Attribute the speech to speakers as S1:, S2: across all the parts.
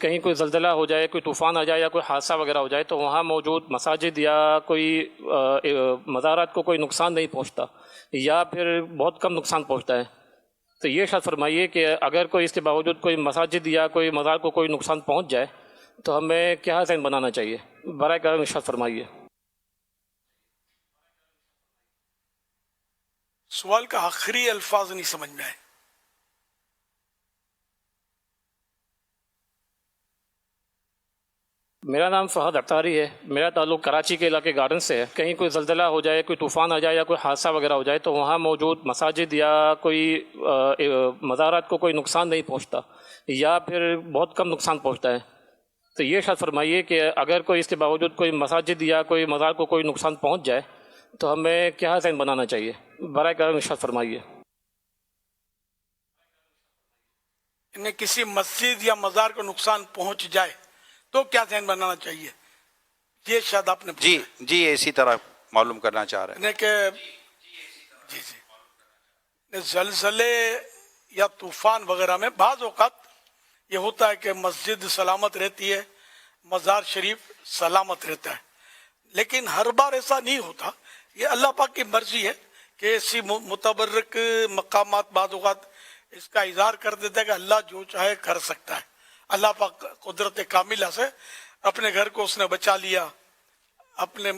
S1: کہیں کوئی زلزلہ ہو جائے، کوئی طوفان آ جائے یا کوئی حادثہ وغیرہ ہو جائے تو وہاں موجود مساجد یا کوئی مزارات کو کوئی نقصان نہیں پہنچتا یا پھر بہت کم نقصان پہنچتا ہے. تو یہ ارشاد فرمائیے کہ اگر کوئی اس کے باوجود کوئی مساجد یا کوئی مزار کو کوئی نقصان پہنچ جائے تو ہمیں کیا ذہن بنانا چاہیے؟ برائے کرم ارشاد فرمائیے.
S2: سوال کا آخری الفاظ نہیں سمجھ میں آئے.
S1: میرا نام فہد اختاری ہے. میرا تعلق کراچی کے علاقے گارڈن سے ہے. کہیں کوئی زلزلہ ہو جائے، کوئی طوفان آ جائے یا کوئی حادثہ وغیرہ ہو جائے تو وہاں موجود مساجد یا کوئی مزارات کو کوئی نقصان نہیں پہنچتا یا پھر بہت کم نقصان پہنچتا ہے. تو یہ ارشاد فرمائیے کہ اگر کوئی اس کے باوجود کوئی مساجد یا کوئی مزار کو کوئی نقصان پہنچ جائے تو ہمیں کیا ذہن بنانا چاہیے؟ برائے کرم ارشاد فرمائیے.
S2: انہیں کسی مسجد یا مزار کو نقصان پہنچ جائے تو کیا ذہن بنانا چاہیے، یہ شاید آپ نے
S3: جی اسی طرح معلوم کرنا چاہ رہے ہیں
S2: کہ جی زلزلے یا طوفان وغیرہ میں بعض اوقات یہ ہوتا ہے کہ مسجد سلامت رہتی ہے، مزار شریف سلامت رہتا ہے، لیکن ہر بار ایسا نہیں ہوتا. یہ اللہ پاک کی مرضی ہے کہ ایسی متبرک مقامات بعض اوقات اس کا اظہار کر دیتا ہے کہ اللہ جو چاہے کر سکتا ہے. اللہ پاک قدرت کاملہ سے اپنے گھر کو اس نے بچا لیا، اپنے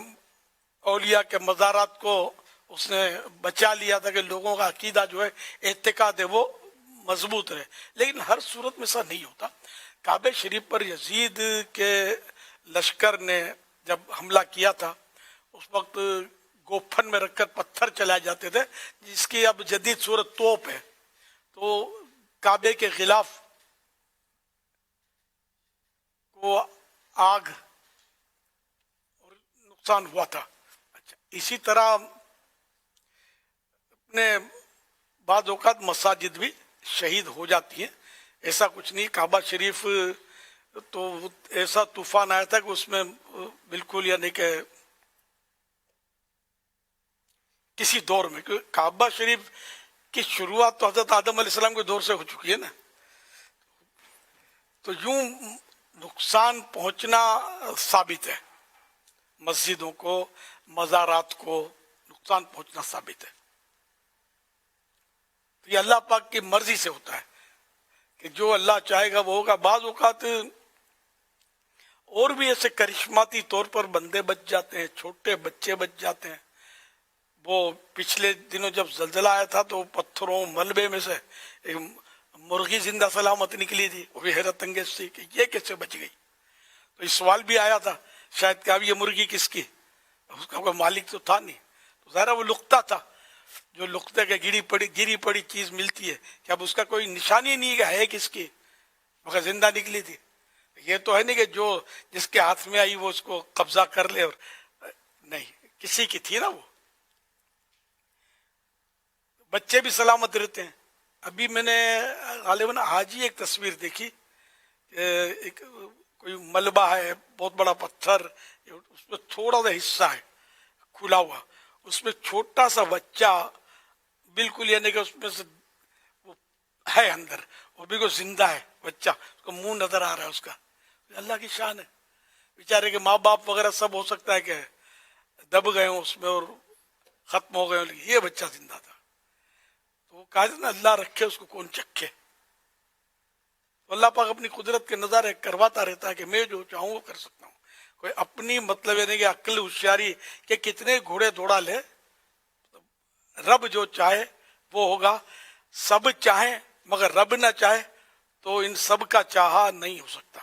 S2: اولیاء کے مزارات کو اس نے بچا لیا تھا کہ لوگوں کا عقیدہ جو ہے، اعتقاد ہے، وہ مضبوط رہے. لیکن ہر صورت میں ایسا نہیں ہوتا. کعبہ شریف پر یزید کے لشکر نے جب حملہ کیا تھا اس وقت گوپھن میں رکھ کر پتھر چلائے جاتے تھے، جس کی اب جدید صورت توپ ہے. تو کعبے کے غلاف کو آگ اور نقصان ہوا تھا. اچھا، اسی طرح اپنے بعض اوقات مساجد بھی شہید ہو جاتی ہیں، ایسا کچھ نہیں. کعبہ شریف تو ایسا طوفان آیا تھا کہ اس میں بالکل یعنی کہ کسی دور میں، کعبہ شریف کی شروعات تو حضرت آدم علیہ السلام کے دور سے ہو چکی ہے نا، تو یوں نقصان پہنچنا ثابت ہے. مسجدوں کو، مزارات کو نقصان پہنچنا ثابت ہے. تو یہ اللہ پاک کی مرضی سے ہوتا ہے کہ جو اللہ چاہے گا وہ ہوگا. بعض اوقات اور بھی ایسے کرشماتی طور پر بندے بچ جاتے ہیں، چھوٹے بچے بچ جاتے ہیں. وہ پچھلے دنوں جب زلزلہ آیا تھا تو پتھروں ملبے میں سے ایک مرغی زندہ سلامت نکلی تھی. وہ بھی حیرت انگیز تھی کہ یہ کیسے بچ گئی. تو اس سوال بھی آیا تھا شاید کہ اب یہ مرغی کس کی، اس کا کوئی مالک تو تھا نہیں. تو ظاہر وہ لقطہ تھا، جو لقطے کے گری پڑی چیز ملتی ہے کہ اب اس کا کوئی نشانی نہیں کہ ہے کس کی، مگر زندہ نکلی تھی. یہ تو ہے نہیں کہ جو جس کے ہاتھ میں آئی وہ اس کو قبضہ کر لے، اور نہیں، کسی کی تھی نا. وہ بچے بھی سلامت رہتے ہیں. ابھی میں نے غالباً آج ہی ایک تصویر دیکھی، ایک کوئی ملبہ ہے، بہت بڑا پتھر، اس میں تھوڑا سا حصہ ہے کھلا ہوا، اس میں چھوٹا سا بچہ بالکل یعنی کہ اس میں سے وہ ہے اندر، وہ بالکل زندہ ہے بچہ، اس کا منہ نظر آ رہا ہے. اس کا اللہ کی شان ہے. بیچارے کے ماں باپ وغیرہ سب ہو سکتا ہے کہ دب گئے ہوں اس میں اور ختم ہو گئے ہوں، لیکن یہ بچہ زندہ تھا. تو کہا نا اللہ رکھے اس کو کون چکھے. تو اللہ پاک اپنی قدرت کے نظارے کرواتا رہتا ہے کہ میں جو چاہوں وہ کر سکتا ہوں. کوئی اپنی مطلب یعنی کہ عقل ہوشیاری کہ کتنے گھوڑے دوڑا لے، رب جو چاہے وہ ہوگا. سب چاہیں مگر رب نہ چاہے تو ان سب کا چاہا نہیں ہو سکتا.